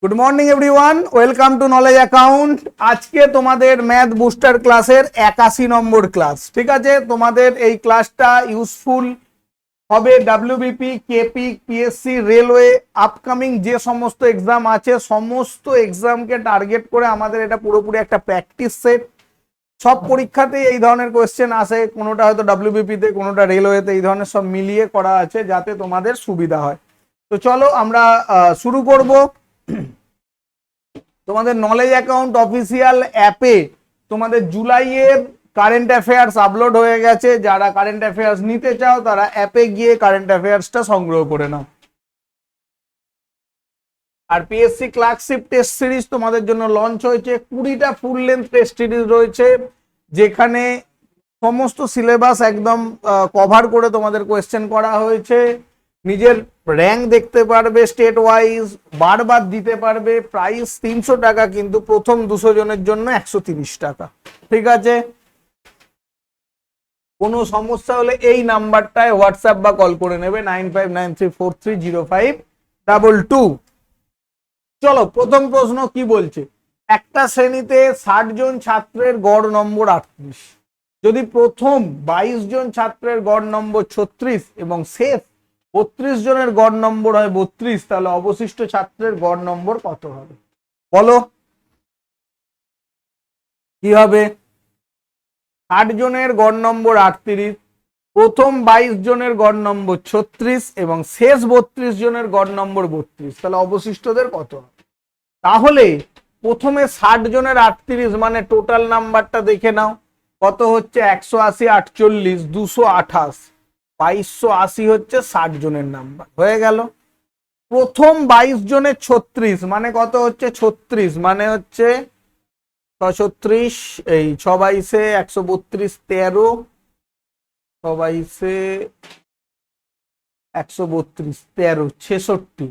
Good morning everyone, welcome to knowledge account. আজকে তোমাদের math booster ক্লাসের 81 নম্বর ক্লাস। ঠিক আছে, তোমাদের এই ক্লাসটা ইউজফুল হবে WBP, KP, PSC, railway, upcoming যে সমস্ত এক্সাম আছে সমস্ত এক্সামকে টার্গেট করে আমাদের এটা পুরোপুরি একটা প্র্যাকটিস সেট। সব পরীক্ষাতেই এই ধরনের কোয়েশ্চেন আসে, কোনোটা হয়তো ডাব্লিউবিপিতে, কোনোটা রেলওয়েতে, এই ধরনের সব মিলিয়ে করা আছে যাতে তোমাদের সুবিধা হয়। তো চলো আমরা শুরু করব। তোমাদের নলেজ অ্যাকাউন্ট অফিসিয়াল অ্যাপে তোমাদের জুলাইয়ের কারেন্ট অ্যাফেয়ার্স আপলোড হয়ে গেছে। যারা কারেন্ট অ্যাফেয়ার্স নিতে চাও তারা অ্যাপে গিয়ে কারেন্ট অ্যাফেয়ার্সটা সংগ্রহ করে নাও। আর পিএসসি ক্লার্কশিপ টেস্ট সিরিজ তোমাদের জন্য লঞ্চ হয়েছে। 20টা ফুল লেন্থ টেস্ট সিরিজ রয়েছে, যেখানে সমস্ত সিলেবাস একদম কভার করে তোমাদের কোয়েশ্চেন করা হয়েছে। নিজের র্যাঙ্ক দেখতে পারবে স্টেট ওয়াইজ, বারবার দিতে পারবে। প্রাইস 300 টাকা, কিন্তু প্রথম 200 জনের জন্য 130 টাকা। ঠিক আছে, কোনো সমস্যা হলে এই নাম্বারটায় হোয়াটসঅ্যাপ বা কল করে নেবে 9593430522। চলো, প্রথম প্রশ্ন কি বলছে। একটা শ্রেণীতে 60 জন ছাত্রের গড় নম্বর 38। যদি প্রথম 22 জন ছাত্রের গড় নম্বর 36 এবং শেষ 32 জনের গড় নম্বর হয় 32, তাহলে অবশিষ্ট ছাত্রের গড় নম্বর কত হবে বলো। কি হবে? 60 জনের গড় নম্বর 38, প্রথম 22 জনের গড় নম্বর 36 এবং শেষ 32 জনের গড় নম্বর 32, তাহলে অবশিষ্টদের কত হবে? তাহলে প্রথমে 60 জনের 38 মানে টোটাল নাম্বারটা দেখে নাও কত হচ্ছে। 180, 48, 228, 2280 হচ্ছে 60 জনের নাম্বার, হয়ে গেল। প্রথম 22 জনের 36 মানে কত হচ্ছে? 36 মানে হচ্ছে 36, এই 6 22 132, 13, 6 22 132, 13, 66,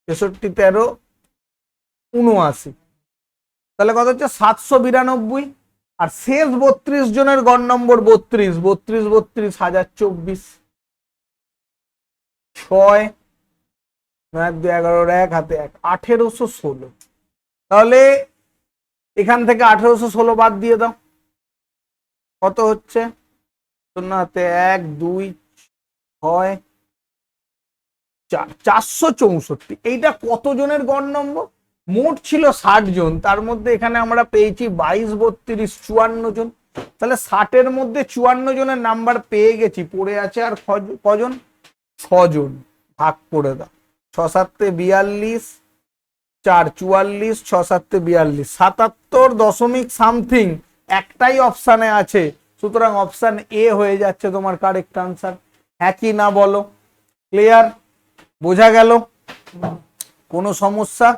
66, 13, 79, তাহলে কত হচ্ছে? 792। আর শেষ 32 জনের গড় নম্বর 32, 32, 32, 1024, 6, 2, 11, 1 হাতে 1, 1816। তাহলে এখান থেকে 1816 বাদ দিয়ে দাও, কত হচ্ছে? 0 হাতে 1, 2, 6, 4, 464। এইটা কত জনের গড় নম্বর? মোট ছিল 60 জন, তার মধ্যে এখানে আমরা পেয়েছি 22, 32, 54 জন। তাহলে 60-এর মধ্যে 54 জনের নাম্বার পেয়ে গেছি, পড়ে আছে আর কজন? 6 জন। ভাগ করে দাও, 6 7 42, 4 44, 6 7 42, 77 দশমিক সামথিং একটাই অপশানে আছে। সুতরাং অপশান এ হয়ে যাচ্ছে তোমার কারেক্ট আনসার। হ্যাঁ কি না বলো? ক্লিয়ার? বোঝা গেল? কোনো সমস্যা?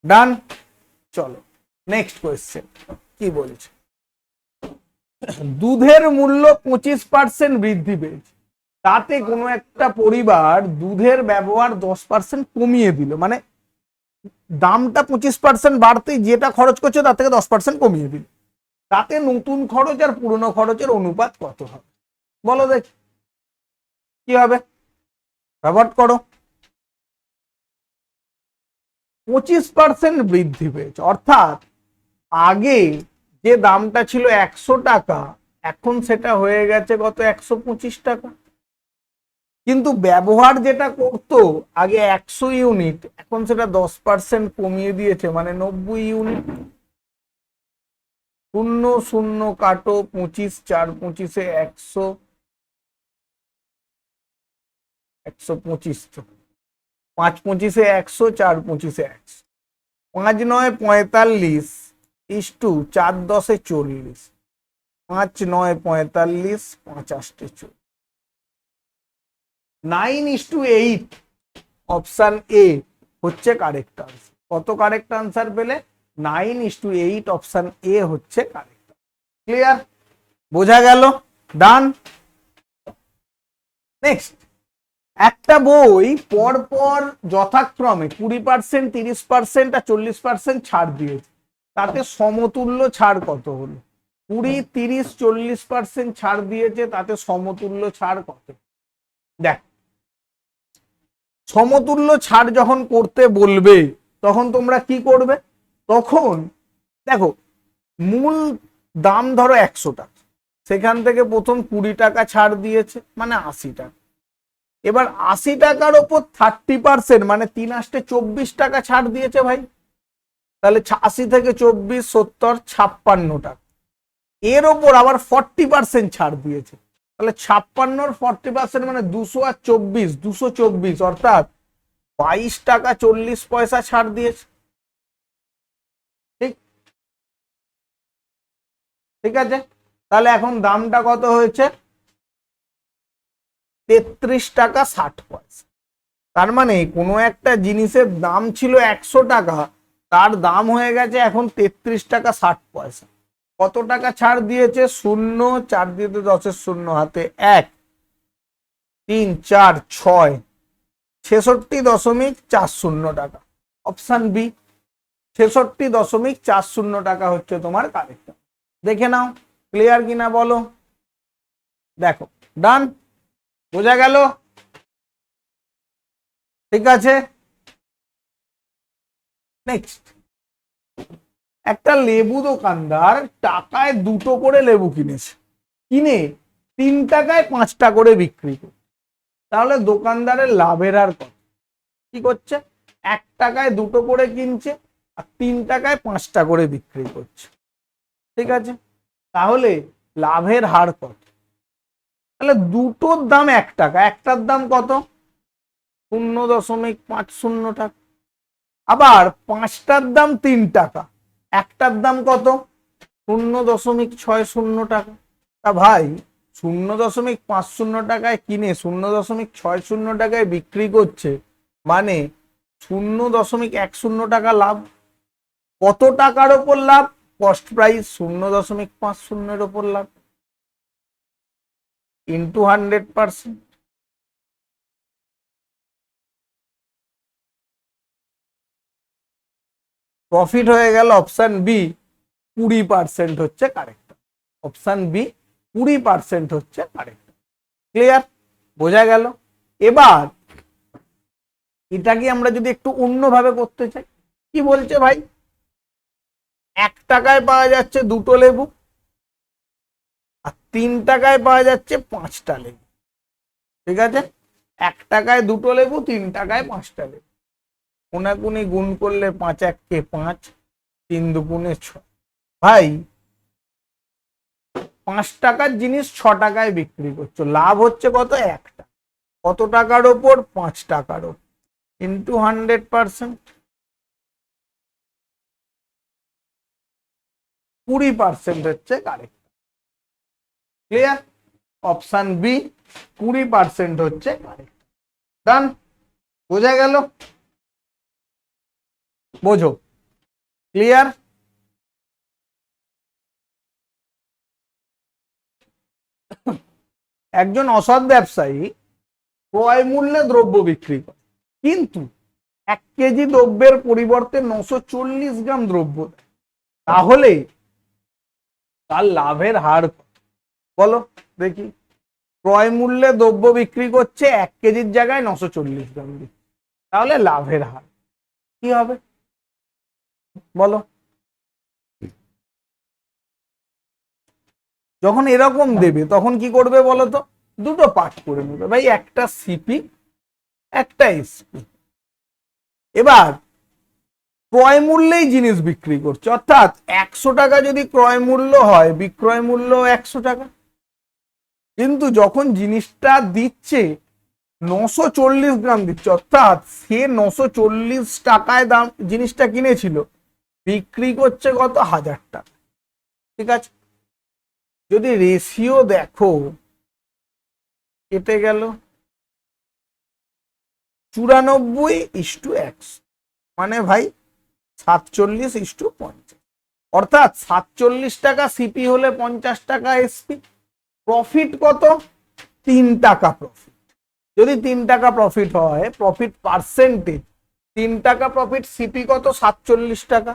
ডান। চলো নেক্সট কোয়েশ্চেন কি বলছে। দুধের মূল্য 25% বৃদ্ধি পেয়েছে, তাতে কোনো একটা পরিবার দুধের ব্যবহার 10% কমিয়ে দিল। মানে দামটা 25% বাড়তেই যেটা খরচ করছে তার থেকে 10% কমিয়ে দিল। তাতে নতুন খরচ আর পুরনো খরচের অনুপাত কত হবে বলো দেখি। কি হবে? ব্যবহার করো। 25% বৃদ্ধি পেয়েছে, অর্থাৎ আগে যে দামটা ছিল 100 টাকা, এখন সেটা হয়ে গেছে কত? 125 টাকা। কিন্তু ব্যবহার যেটা করতো আগে 100 ইউনিট, এখন সেটা 10% কমিয়ে দিয়েছে, মানে 90 ইউনিট। 0 0 কাটো, 25, 4 25 100, 125, 5 25 100, 4 25 100, 5 9 45 ইস্টু 4 10 40, 5 9 45, 5 8 40, 9:8 অপশন এ হচ্ছে কারেক্ট আনসার। কত কারেক্ট আনসার পেলে? 9:8 অপশন এ হচ্ছে কারেক্ট। ক্লিয়ার? বোঝা গেল? ডান। নেক্সট, একটা বই পরপর যথাক্রমে 20%, 30% আর 40% ছাড় দিয়েছে, তাতে সমতুল্য ছাড় কত হলো? 20, 30, 40% ছাড় দিয়েছে, তাতে সমতুল্য ছাড় কত? দেখ, সমতুল্য ছাড় যখন করতে বলবে তখন তোমরা কি করবে? তখন দেখো মূল দাম ধরো 100 টাকা, সেখান থেকে প্রথম 20 টাকা ছাড় দিয়েছে মানে 80 টাকা। এবার 80 টাকার ওপর 30% মানে 3 আসতে 24 টাকা ছাড় দিয়েছে ভাই। তাহলে 80 থেকে 24 70 56 টাকা। এর ওপর আবার 40% ছাড় দিয়েছে, তাহলে 56 40% মানে 200 আর 24 224, অর্থাৎ 22 টাকা 40 পয়সা ছাড় দিয়েছে। ঠিক ঠিক আছে, তাহলে এখন দামটা কত হয়েছে? 33 টাকা 60 পয়সা। তার মানে কোনো একটা জিনিসের দাম ছিল 100 টাকা, তার দাম হয়ে গেছে এখন 33 টাকা 60 পয়সা। কত টাকা ছাড় দিয়েছে? 0, 4 দিয়ে 10-এর 0 হাতে 1, 3, 4, 6, 66.40 টাকা। অপশন বি 66.40 টাকা হচ্ছে তোমার কারেক্ট। দেখে নাও ক্লিয়ার কিনা বলো। দেখো ডান, বোঝা গেল? ঠিক আছে, নেক্সট। একটা লেবু দোকানদার টাকায় 2টো করে লেবু কিনেছে, কিনে 3 টাকায় 5টা করে বিক্রি করে। তাহলে দোকানদারের লাভের হার কত? কি করছে? 1 টাকায় 2টো করে কিনছে আর 3 টাকায় 5টা করে বিক্রি করছে। ঠিক আছে, তাহলে লাভের হার কত? তাহলে দুটোর দাম 1 টাকা, একটার দাম কত? 0.50 টাকা। আবার 5টার দাম 3 টাকা, একটার দাম কত? 0.60 টাকা। তা ভাই 0.50 টাকায় কিনে 0.60 টাকায় বিক্রি করছে, মানে 0.10 টাকা লাভ। কত টাকার ওপর লাভ? কস্ট প্রাইস 0.50 ওপর লাভ ইন্টু 100%। প্রফিট হয়ে গেল অপশন বি 20% হচ্ছে কারেক্ট। অপশন বি 20% হচ্ছে কারেক্ট। ক্লিয়ার, বোঝা গেল? এবার এটাকে আমরা যদি একটু অন্যভাবে করতে চাই, কি বলছে ভাই? 1 টাকায় পাওয়া যাচ্ছে 2টো লেবু আর 3 টাকায় পাওয়া যাচ্ছে 5টা লেবু। ঠিক আছে, 1 টাকায় 2টো লেবু, 3 টাকায় 5টা লেবু। কোনাকুনি গুণ করলে 5 1 5, 3 2 6। ভাই 5 টাকার জিনিস 6 টাকায় বিক্রি করছো, লাভ হচ্ছে কত? 1 টাকা। কত টাকার ওপর? 5 টাকার ওপর ইন্টু 100%। 20% হচ্ছে কারেক্ট। ক্লিয়ার? অপশন বি 20% হচ্ছে কারেক্ট। ডান, বোঝা গেল? বোঝো, ক্লিয়ার? একজন অসৎ ব্যবসায়ী ক্রয় মূল্যে দ্রব্য বিক্রি করে, কিন্তু 1 কেজি দ্রব্যের পরিবর্তে 940 গ্রাম দ্রব্য দেয়। তাহলে তার লাভের হার কত? বলো দেখি। ক্রয় মূল্যে দ্রব্য বিক্রি করছে, 1 কেজির জায়গায় 940 গ্রাম দিচ্ছে, তাহলে লাভের হার কি হবে বলো? যখন এরকম দেবে তখন কি করবে বলো তো? দুটো পার্ট করে নেবে ভাই, একটা সিপি একটা এসপি। এবার ক্রয় মূল্যেই জিনিস বিক্রি করছে, অর্থাৎ 100 টাকা যদি ক্রয় মূল্য হয়, বিক্রয় মূল্য 100 টাকা। কিন্তু যখন জিনিসটা দিচ্ছে 940 গ্রাম দিচ্ছে, অর্থাৎ সে 940 টাকায় দাম জিনিসটা কিনেছিল, বিক্রি করছে কত? 1000 টাকা। ঠিক আছে, যদি রেশিও দেখো কেটে গেল 94:100, মানে ভাই 47:50। অর্থাৎ 47 টাকা সিপি হলে 50 টাকা এসপি। প্রফিট কত? 3 টাকা প্রফিট। যদি 3 টাকা প্রফিট হয়, প্রফিট পার্সেন্টেজ 3 টাকা প্রফিট, সিপি কত? 47 টাকা।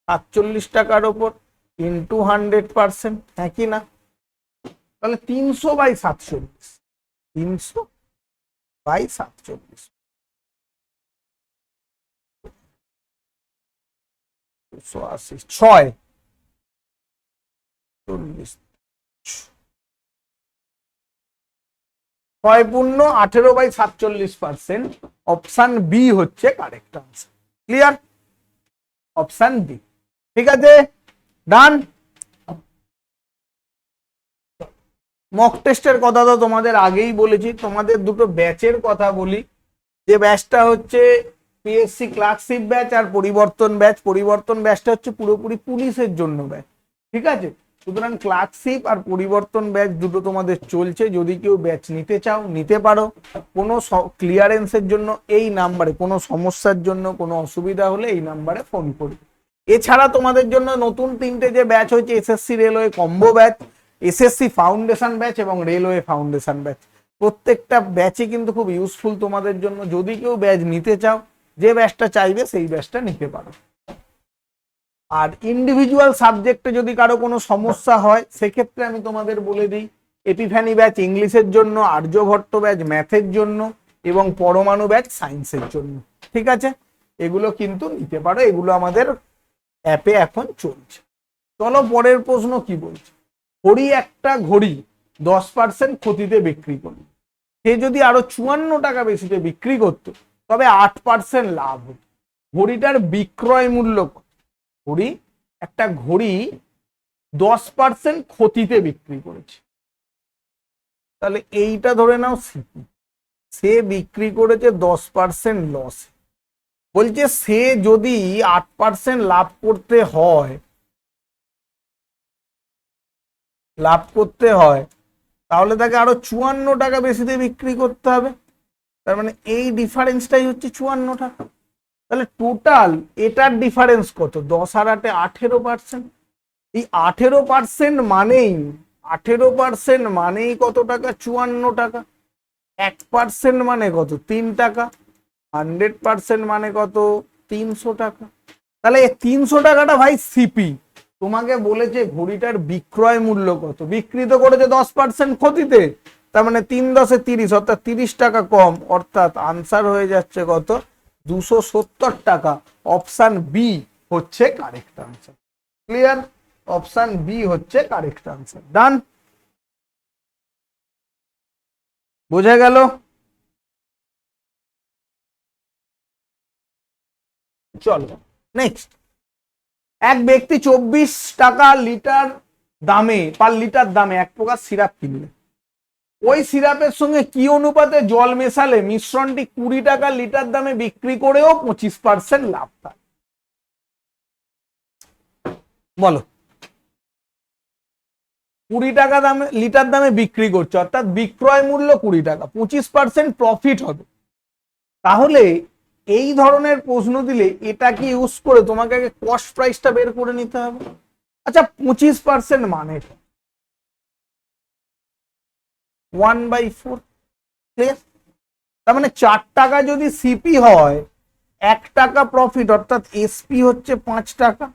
47 টাকার ওপর ইন্টু 100%, হ্যাঁ কি না? তাহলে 300/47, 300/47। 280 6 40 6 পূর্ণ 18/47%। অপশন বি হচ্ছে correct answer. Clear? Option B. ঠিক আছে, ডান। মক টেস্টের কথা তো তোমাদের আগেই বলেছি, তোমাদের দুটো ব্যাচের কথা বলি। যে ব্যাচটা হচ্ছে পিএসসি ক্লার্কশিপ ব্যাচ আর পরিবর্তন ব্যাচ। পরিবর্তন ব্যাচটা হচ্ছে পুরোপুরি পুলিশের জন্য ব্যাচ, ঠিক আছে? সুতরাং ক্লার্কশিপ আর পরিবর্তন ব্যাচ দুটো তোমাদের চলছে। যদি কেউ ব্যাচ নিতে চাও নিতে পারো। কোনো ক্লিয়ারেন্সের জন্য এই নাম্বারে, কোনো সমস্যার জন্য কোনো অসুবিধা হলে এই নাম্বারে ফোন করবে। এছাড়া তোমাদের জন্য নতুন 3টে যে ব্যাচ হয়েছে, SSC railway combo batch, SSC foundation batch এবং রেলওয়ে ফাউন্ডেশন ব্যাচ। প্রত্যেকটা ব্যাচই কিন্তু খুব ইউজফুল তোমাদের জন্য। যদি কেউ ব্যাচ নিতে চাও, যে ব্যাচটা চাইবে সেই ব্যাচটা নিতে পারো। আর ইন্ডিভিজুয়াল সাবজেক্টে যদি কারো কোনো সমস্যা হয়, সেক্ষেত্রে আমি তোমাদের বলে দিই, এপিফ্যানি ব্যাচ ইংলিশের জন্য, আর্যভট্ট ব্যাচ ম্যাথের জন্য এবং পরমাণু ব্যাচ সায়েন্সের জন্য। ঠিক আছে, এগুলো কিন্তু নিতে পারো, এগুলো আমাদের অ্যাপে এখন চলছে। চলো পরের প্রশ্ন কি বলছে। ঘড়ি একটা ঘড়ি 10% ক্ষতিতে বিক্রি করলো। সে যদি আরো 54 টাকা বেশিতে বিক্রি করতো তবে 8% লাভ হতো। ঘড়িটার বিক্রয় মূল্য কত? ঘড়ি, একটা ঘড়ি 10% ক্ষতিতে বিক্রি করেছে, তাহলে এইটা ধরে নাও সিপি। সে বিক্রি করেছে 10% লস। বলছে সে যদি 8% লাভ করতে হয়, তাহলে তাকে আরো 54 টাকা বেশিতে বিক্রি করতে হবে। তার মানে এই ডিফারেন্সটাই হচ্ছে 54 টাকা। তাহলে টোটাল এটার ডিফারেন্স কত? 10 আর 8 18%। এই 18% মানেই 18% মানেই কত টাকা? 54 টাকা। 1% মানে কত? 3 টাকা। 100% মানে কত? 300 টাকা। তাহলে এই 300 টাকাটা ভাই সিপি। তোমাকে বলেছে ঘড়িটার বিক্রয় মূল্য কত, বিক্রিত করেছে 10% ক্ষতিতে, তার মানে 3 10 30, অর্থাৎ 30 টাকা কম, অর্থাৎ আনসার হয়ে যাচ্ছে কত? 270 টাকা। অপশন বি হচ্ছে correct answer. Clear? Option B হচ্ছে কারেক্ট আনসার। ডান? বোঝা গেল? চলো নেক্সট। এক ব্যক্তি 24 টাকা লিটার দামে, পার লিটার দামে 1 প্রকার সিরাপ কিনলেন। ওই সিরাপের সঙ্গে কি অনুপাতে জল মেশালে মিশ্রণটি 20 টাকা লিটার দামে বিক্রি করেও 25% লাভ পায়? বলো। 20 টাকা দামে লিটার দামে বিক্রি করছে, অর্থাৎ বিক্রয় মূল্য 20 টাকা, 25% প্রফিট হবে। তাহলে এই ধরনের প্রশ্ন দিলে এটাকে ইউজ করে তোমাকে আগে কস্ট প্রাইসটা বের করে নিতে হবে। আচ্ছা, 25% মানে 1/4। ক্লিয়ার? তার মানে 4 টাকা যদি সিপি হয়, 1 টাকা প্রফিট, অর্থাৎ এসপি হচ্ছে 5 টাকা।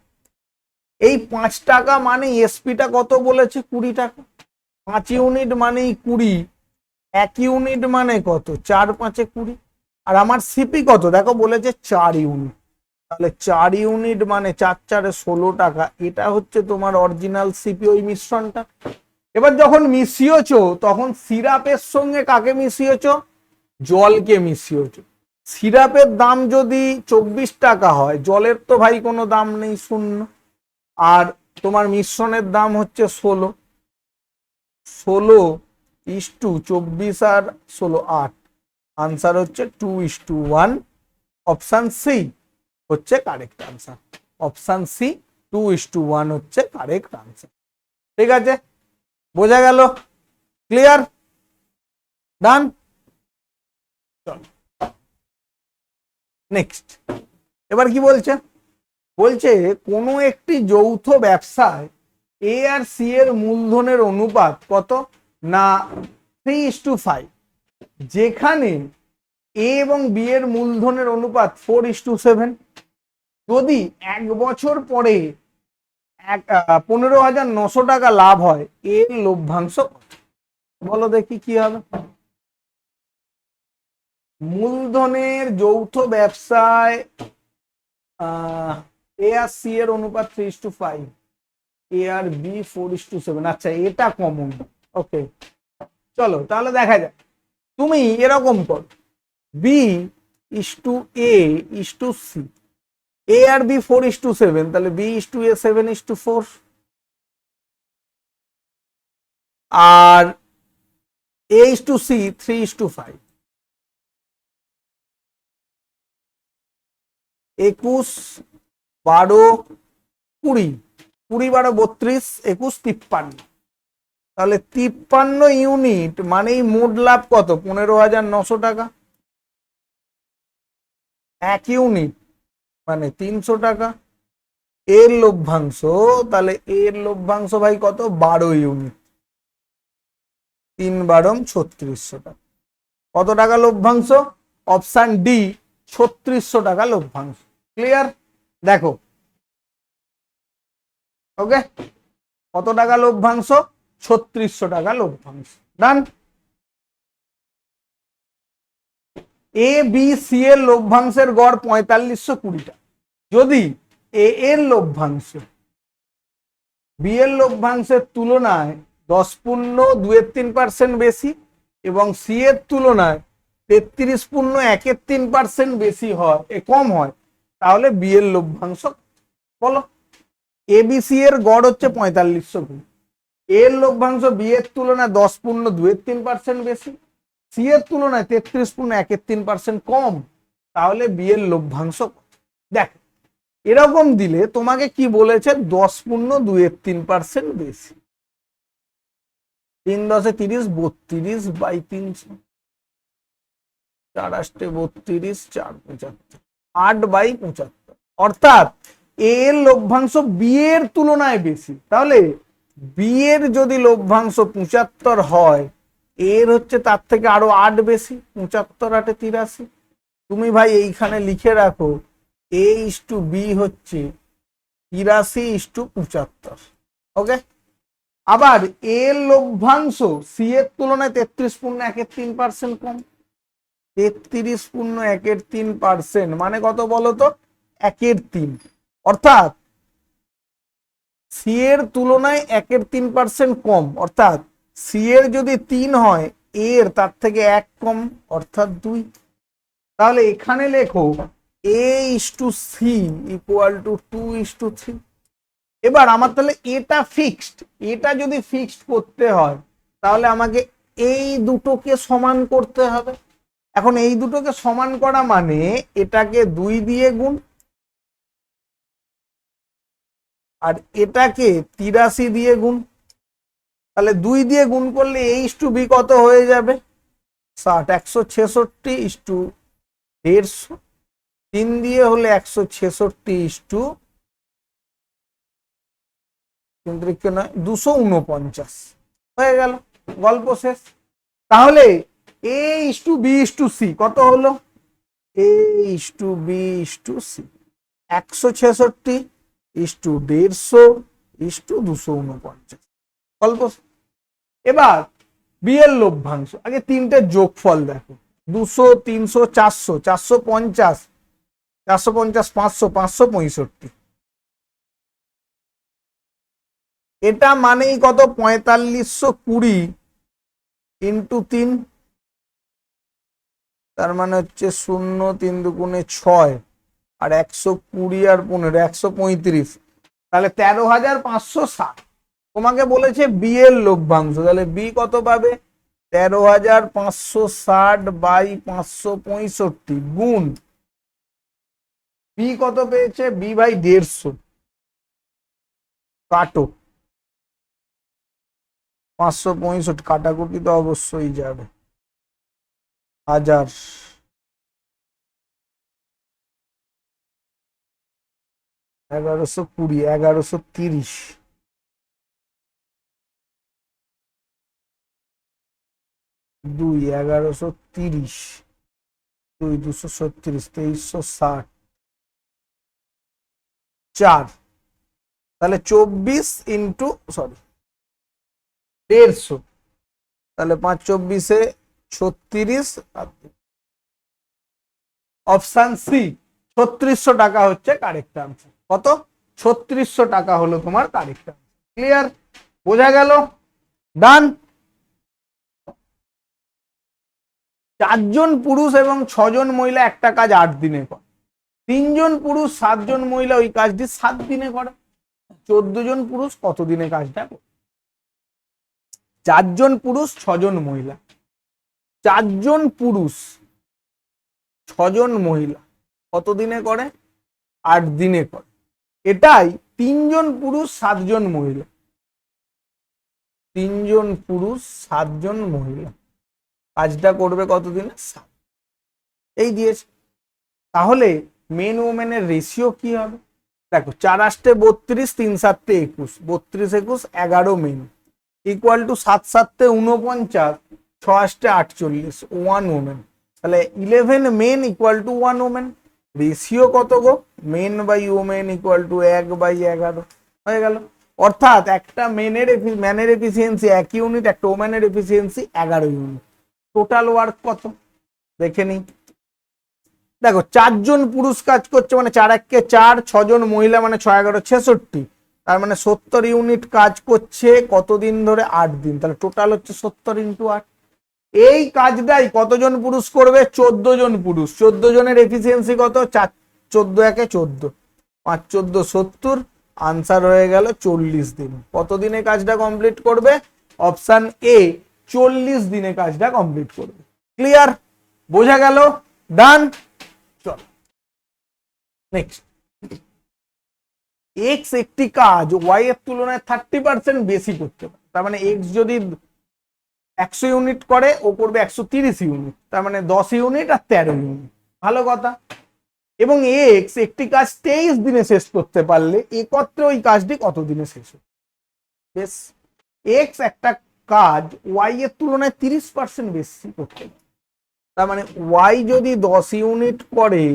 এই 5 টাকা মানে এসপিটা কত বলেছে? 20 টাকা। 5 ইউনিট মানেই 20, 1 ইউনিট মানে কত? 4 5 20। আর আমার সিপি কত দেখো, বলেছে 4 ইউনিট। তাহলে 4 ইউনিট মানে 4 4 16 টাকা। এটা হচ্ছে তোমার অরিজিনাল সিপি, ওই মিশ্রণটা। এবার যখন মিশিয়েছো, তখন সিরাপের সঙ্গে কাকে মিশিয়েছো? জলকে মিশিয়েছো। সিরাপের দাম যদি 24 টাকা হয়, জলের তো ভাই কোনো দাম নেই, শূন্য। আর তোমার মিশ্রণের দাম হচ্ছে 16:24 আর 16 8। আনসার হচ্ছে 2:1। অপশন সি হচ্ছে কারেক্ট আনসার। অপশন সি 2:1 হচ্ছে কারেক্ট আনসার। ঠিক আছে, বোঝা গেল? ক্লিয়ার? ডান? চলো নেক্সট। এবার কি বলছে? বলছে কোনো একটি যৌথ ব্যবসায় এ আর সি এর মূলধনের অনুপাত কত? না 3:5, যেখানে এ এবং বি এর মূলধনের অনুপাত 4:7। যদি 1 বছর পরে 15,900 টাকা লাভ হয়, এর লভ্যাংশ বলো দেখি কি হবে। মূলধনের যৌথ ব্যবসায় এ আর সি এর অনুপাত 3:5, এ আর বি 4:7। আচ্ছা এটা কমন। ওকে চলো তাহলে দেখা যায়। তুমি এরকম কর, B is to A is to C, A আর বি 4:7, তাহলে বি ইস টু এ 7:4, আর এ ইস টু সি 3:5। 21, 12, 20, 20, 12, 32, 21, 53। তাহলে 53 ইউনিট মানেই মোট লাভ কত? 15,900 টাকা। 1 ইউনিট মানে 300 টাকা। এর লভ্যাংশ, তাহলে এর লভ্যাংশ ভাই কত? 12 ইউনিট, 3 বারং 3600 টাকা। কত টাকা লভ্যাংশ? অপশন ডি 3600 টাকা লভ্যাংশ। ক্লিয়ার? দেখো, ওকে, কত টাকা লভ্যাংশ? 3600 টাকা লভ্যাংশ। ডান। এ বি সি এর লভ্যাংশের গড় 4520 টাকা। যদি এ এর লভ্যাংশ বি এর লভ্যাংশের তুলনায় 10.2-3% বেশি এবং সি এর তুলনায় 33.1-3% বেশি হয়, কম হয়, তাহলে বি এর লভ্যাংশ বলো। এবিসি এর গড় হচ্ছে 4520, এর লভ্যাংশ বি এর তুলনায় 10.2-3% বেশি, সি এর তুলনায় 33.1-3% কম, তাহলে বি এর লভ্যাংশ। দেখ এরকম দিলে তোমাকে কি বলেছে? 10.2-3% বেশি। 3 10 30, 32/300, 4 8 32, 4 75, 8/75। অর্থাৎ এ এর লভ্যাংশ বি এর তুলনায় বেশি। তাহলে বি এর যদি লভ্যাংশ 75 হয়, এর হচ্ছে তার থেকে আরো 8 বেশি, 75 8 83। তুমি ভাই এইখানে লিখে রাখো এ ইস টু বি হচ্ছে 83:75। ওকে, আবার এর লভ্যাংশ সি এর তুলনায় 33.1-3% কম। 33.1-3% মানে কত বলতো? 1/3। অর্থাৎ সি এর তুলনায় 1/3% কম, অর্থাৎ সি এর যদি 3 হয়, এর তার থেকে 1 কম, অর্থাৎ 2। তাহলে এখানে লেখো এ is to C equal to 2:3। এবার আমার তাহলে এটা ফিক্সড, এটা যদি ফিক্সড করতে হয় তাহলে আমাকে এই দুটোকে সমান করতে হবে। এখন এই দুটোকে সমান করা মানে এটাকে 2 দিয়ে গুণ, আর এটাকে 83 দিয়ে গুণ। তাহলে 2 দিয়ে গুণ করলে এ ইস টু বি কত হয়ে যাবে? 60, 166:150। 3 দিয়ে হলে 166 কিন্তু 249 হয়ে গেল, গল্প শেষ। তাহলে A is to B is to C কত হলো? A is to B is to C 166:150:249 গল্প। এবার বি এর লভ্যাংশ, আগে তিনটে যোগফল দেখো। 200, 300, 400, 450, 450, 500, 565। এটা মানেই কত? 4520 ইন্টু 3, তার মানে হচ্ছে 0, 3 দুগুণে 6, আর 120 আর 15, 135। তাহলে 13,560। তোমাকে বলেছে বি এর লভ্যাংশ, তাহলে বি কত পাবে? 13,560/565 গুণ বি কত পেয়েছে? বি বাই 150 কাটো 565, কাটাকুটি তো অবশ্যই যাবে, 1000, 1120, 1130, 2 1130, 2 236, 2360, 4। তাহলে 24 ইন্টু 150, তাহলে 5 24-এ 36। অপশন সি 3600 টাকা হচ্ছে কারেক্ট আনসার। কত? 3600 টাকা হলো তোমার কারেক্ট আনসার। ক্লিয়ার? বোঝা গেল? ডান। 4 জন পুরুষ এবং 6 জন মহিলা একটা কাজ 8 দিনে করে। 3 জন পুরুষ 7 জন মহিলা ওই কাজটি 7 দিনে করে। 14 জন পুরুষ কত দিনে কাজটা করে? 4 জন পুরুষ 6 জন মহিলা, 4 জন পুরুষ 6 জন মহিলা কত দিনে করে? 8 দিনে করে। এটাই 3 জন পুরুষ 7 জন মহিলা, 3 জন পুরুষ 7 জন মহিলা কাজটা করবে কত দিনে? 7। এই দিয়েছে। তাহলে মেন ওমেনের রেশিও কি হবে? দেখো 4 8 32, 3 7 21, 32 21 11 মেন ইকুয়াল টু 7 7 49, 6 8 48, 1 ওমেন। তাহলে 11 men equal to 1 women. Ratio কত গো? Men by women equal to 1/11 হয়ে গেল। অর্থাৎ একটা ম্যানের এফিসিয়েন্সি 1 ইউনিট, একটা ওমেনের এফিসিয়েন্সি 11 ইউনিট। টোটাল ওয়ার্ক কত দেখে নি। দেখো 4 জন পুরুষ কাজ করছে মানে 4 1 4, 6 জন মহিলা মানে 6 11 66, তার মানে 70 ইউনিট কাজ করছে কতদিন ধরে? 8 দিন। তাহলে টোটাল হচ্ছে 70 ইন্টু 8। এই কাজটাই কতজন পুরুষ করবে? 14 জন পুরুষ। 14 জনের এফিসিয়েন্সি কত? 4 14 1 14, 5 14 70, আনসার হয়ে গেল 40 দিন। কত দিনে কাজটা কমপ্লিট করবে? অপশন এ 40 দিনে কাজটা কমপ্লিট করবে। ক্লিয়ার? বোঝা গেল? ডান। চলো নেক্সট। এক্স একটি কাজ ওয়াই এর তুলনায় 30% বেশি করতে পারে। তার মানে এক্স যদি 100 ইউনিট করে, ও করবে 130 ইউনিট, তার মানে 10 ইউনিট আর 13 ইউনিট। ভালো কথা। এবং এক্স একটি কাজ 23 দিনে শেষ করতে পারলে একত্রে ওই কাজটি কত দিনে শেষ হবে? বেশ, এক্স একটা কাজ ওয়াই এর তুলনায় 30% বেশি করতে পারে। তার মানে ওয়াই যদি 10 ইউনিট করে,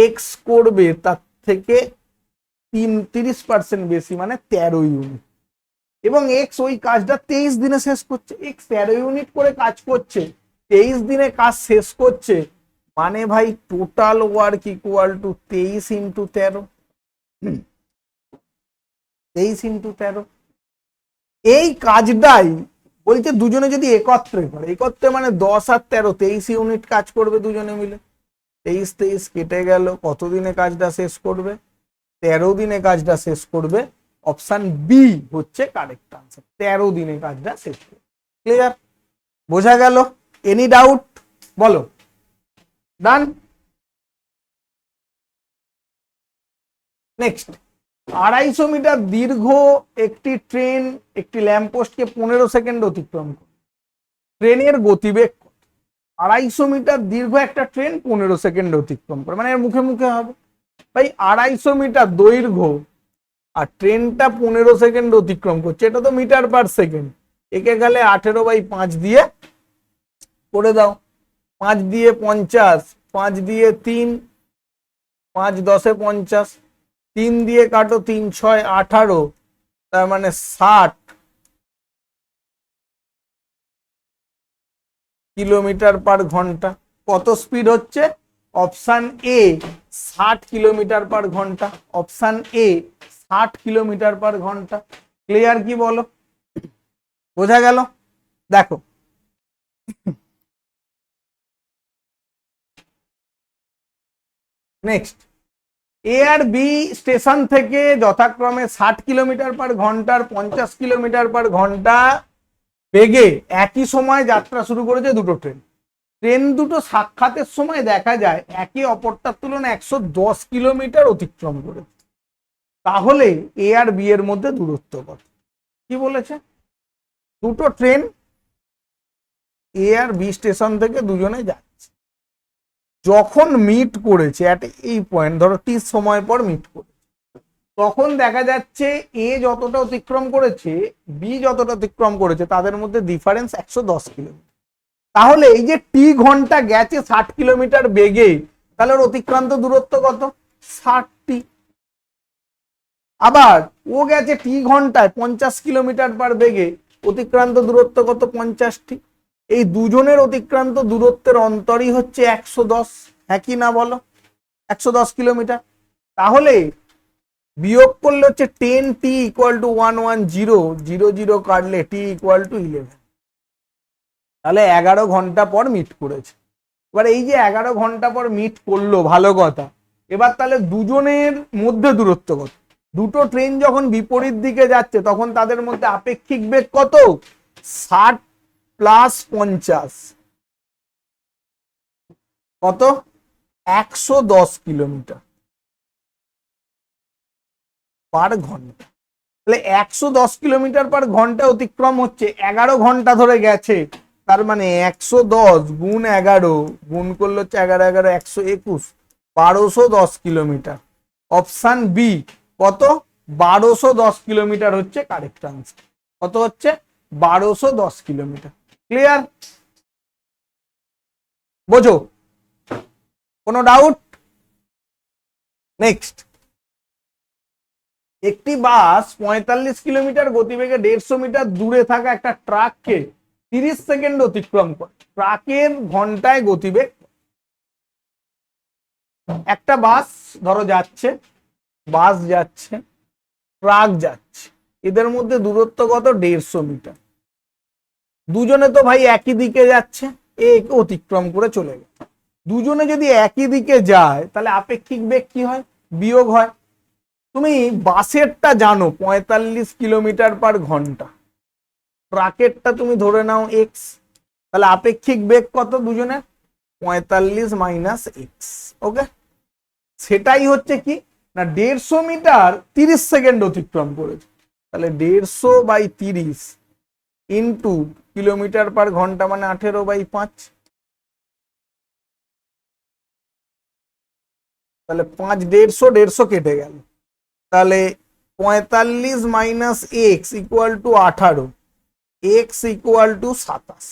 এক্স করবে তার থেকে 30% বেশি মানে 13 ইউনিট। এবং এক্স ওই কাজটা 23 দিনে শেষ করছে। এক্স 13 ইউনিট করে কাজ করছে, 23 দিনে কাজ শেষ করছে, মানে ভাই total work equal to 23 into 13। 23 into 13। এই কাজটাই বলছে দুজনে যদি একত্রে করে, একত্রে মানে 10 আর 13, 23 ইউনিট কাজ করবে দুজনে মিলে। 23 23 কেটে গেল, কত দিনে কাজটা শেষ করবে? 13 দিনে কাজটা শেষ করবে। অপশন বি হচ্ছে কারেক্ট আনসার। 13 দিনে কাজটা শেষ করবে। ক্লিয়ার? বোঝা গেল? এনি ডাউট বলো? ডান। নেক্সট। 250 মিটার দীর্ঘ একটি ট্রেন একটি ল্যাম্পপোস্টকে 15 সেকেন্ড অতিক্রম করে। ট্রেনের গতিবেগ 250 মিটার দীর্ঘ একটা ট্রেন 15 সেকেন্ড অতিক্রম করে, মানে এর মুখে মুখে হবে। ভাই 250 মিটার দৈর্ঘ্য আর ট্রেনটা 15 সেকেন্ড অতিক্রম করছে, এটা তো মিটার পার সেকেন্ড। একে গেলে 18/5 দিয়ে করে দাও। 5 দিয়ে 50, 5 দিয়ে 3, 5 10 50, 3 দিয়ে কাটো, 3 6 18, তার মানে 60 কিলোমিটার পার ঘন্টা। কত স্পিড হচ্ছে? অপশন এ 60 কিলোমিটার পার ঘন্টা। অপশন এ 60 কিলোমিটার পার ঘন্টা। ক্লিয়ার কি বলো? বোঝা গেল? দেখো নেক্সট। এ আর বি স্টেশন থেকে যথাক্রমে 60 কিলোমিটার পার ঘন্টা আর 50 কিলোমিটার পার ঘন্টা বেগে একই সময় যাত্রা শুরু করেছে দুটো ট্রেন। ট্রেন দুটো সাক্ষাতের সময় দেখা যায় একে অপরটার তুলনায় 110 কিলোমিটার অতিক্রম করেছে। তাহলে এ আর বি এর মধ্যে দূরত্ব কত? কি বলেছে? দুটো ট্রেন এ আর বি স্টেশন থেকে দুজনে যাচ্ছে, যখন মিট করেছে এই পয়েন্ট, ধরো টি সময় পর মিট করেছে, তখন দেখা যাচ্ছে এ যতটা অতিক্রম করেছে, বি যতটা অতিক্রম করেছে, তাদের মধ্যে ডিফারেন্স 110 কিলোমিটার। তাহলে এই যে টি ঘন্টা গেছে 60 কিলোমিটার বেগে, তাহলে ওর অতিক্রান্ত দূরত্ব কত? 60টি। আবার ও গেছে টি ঘন্টায় 50 কিলোমিটার পার বেগে, অতিক্রান্ত দূরত্ব কত? 50টি। এই দুজনের অতিক্রান্ত দূরত্বের অন্তরই হচ্ছে 110। হ্যাঁ কি না বলো? 110 কিলোমিটার। তাহলে বিয়োগ করলে হচ্ছে 10t ইকুয়াল টু 110 কাটলে t ইকুয়াল টু 11, তাহলে 11 ঘন্টা পর মিট করেছে। এবার এই যে 11 ঘন্টা পর মিট করলো ভালো কথা, এবার তাহলে দুজনের মধ্যে দূরত্ব কত? দুটো ট্রেন যখন বিপরীত দিকে যাচ্ছে তখন তাদের মধ্যে আপেক্ষিক বেগ কত? 60 প্লাস 50 কত? 110 কিলোমিটার পার ঘন্টা। তাহলে 110 কিলোমিটার পার ঘন্টা অতিক্রম হচ্ছে, 11 ঘন্টা ধরে গেছে, তার মানে 110 গুণ 11 গুণ করলে হচ্ছে 11 11 121, 1210 কিলোমিটার। অপশন বি কত? 1210 কিলোমিটার হচ্ছে কারেক্ট আনসার। কত হচ্ছে? 1210 কিলোমিটার। ক্লিয়ার? বোঝো? কোনো ডাউট? নেক্সট, একটি বাস 45 কিলোমিটার গতিবেগে 150 মিটার দূরে থাকা একটা ট্রাককে 30 সেকেন্ড অতিক্রম করে। ট্রাকের ঘন্টায় গতিবেগ, একটা বাস ধরো যাচ্ছে, বাস যাচ্ছে, ট্রাক যাচ্ছে, এদের মধ্যে দূরত্ব কত? 150 মিটার। দুজনে তো ভাই একই দিকে যাচ্ছে, একে অতিক্রম করে চলে গেল। দুজনে যদি একই দিকে যায় তাহলে আপেক্ষিক বেগ কি হয়? বিয়োগ হয়। তুমি বাসেরটা জানো 45 কিলোমিটার পার ঘন্টা, ট্রাকেরটা তুমি ধরে নাও এক্স, তাহলে আপেক্ষিক বেগ কত দুজনের? 45 মাইনাস এক্স। ওকে, সেটাই হচ্ছে কি না 150 মিটার 30 সেকেন্ড অতিক্রম করেছে, তাহলে 150 বাই 30 ইন্টু কিলোমিটার পার ঘন্টা মানে 18/5, তাহলে 5 150 কেটে গেল, তাহলে 45 minus x equal to 18, x equal to 27।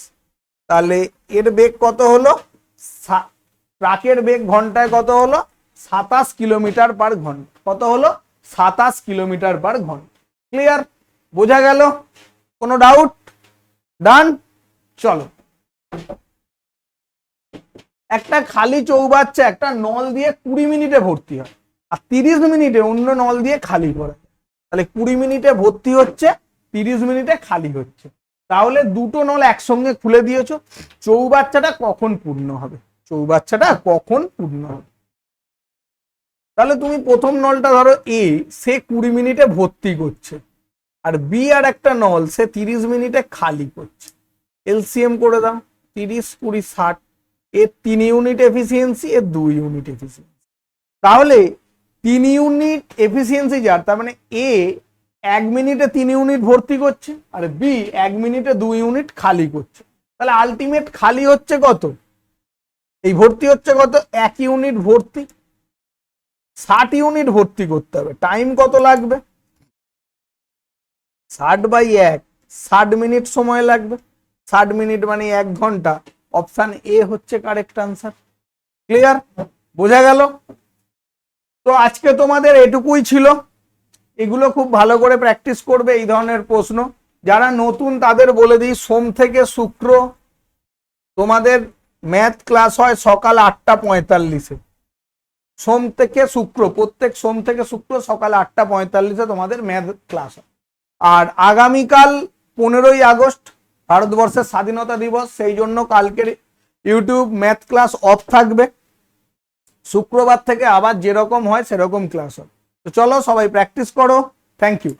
তাহলে এর বেগ কত হলো? ট্রাকের বেগ ঘন্টায় কত হলো? 27 কিলোমিটার পার ঘন্টা। কত হলো? 27 কিলোমিটার পার ঘন্টা। ক্লিয়ার? বোঝা গেল? কোনো ডাউট? ডান। চলো, একটা খালি চৌবাচ্চা একটা নল দিয়ে 20 মিনিটে ভর্তি হয় আর 30 মিনিটে অন্য নল দিয়ে খালি করে। তাহলে 20 মিনিটে ভর্তি হচ্ছে, 30 মিনিটে খালি হচ্ছে, তাহলে দুটো নল একসঙ্গে খুলে দিয়েছো, চৌবাচ্চাটা কখন পূর্ণ হবে? চৌবাচ্চাটা কখন পূর্ণ হবে? তাহলে তুমি প্রথম নলটা ধরো এ, সে 20 মিনিটে ভর্তি করছে, আর বি আর একটা নল সে 30 মিনিটে খালি করছে। এলসিএম করে দাও, 30 20 60, এর 3 ইউনিট এফিসিয়েন্সি, এর 2 ইউনিট এফিসিয়েন্সি। তাহলে 3 ইউনিট এফিসিয়েন্সি যার, তার মানে এ 1 মিনিটে 3 ইউনিট ভর্তি করছে আর বি 1 মিনিটে 2 ইউনিট খালি করছে। তাহলে আলটিমেট খালি হচ্ছে কত? এই ভর্তি হচ্ছে কত? 1 ইউনিট ভর্তি, 60 ইউনিট ভর্তি করতে হবে, টাইম কত লাগবে? 60/1, 60 মিনিট সময় লাগবে। 60 মিনিট মানে 1 ঘন্টা। অপশন এ হচ্ছে কারেক্ট আনসার। ক্লিয়ার? বোঝা গেল? তো আজকে তোমাদের এটুকুই ছিল, এগুলো খুব ভালো করে প্র্যাকটিস করবে এই ধরনের প্রশ্ন। যারা নতুন তাদের বলে দিই, সোম থেকে শুক্র তোমাদের ম্যাথ ক্লাস হয় সকাল 8:45-এ। সোম থেকে শুক্র, প্রত্যেক সোম থেকে শুক্র সকাল 8:45-এ তোমাদের ম্যাথ ক্লাস হয়। আর আগামীকাল 15ই আগস্ট ভারতবর্ষের স্বাধীনতা দিবস, সেই জন্য কালকের ইউটিউব ম্যাথ ক্লাস অফ থাকবে। শুক্রবার থেকে আবার যেরকম হয় সেরকম ক্লাস হবে। তো চলো সবাই প্র্যাকটিস করো। Thank you.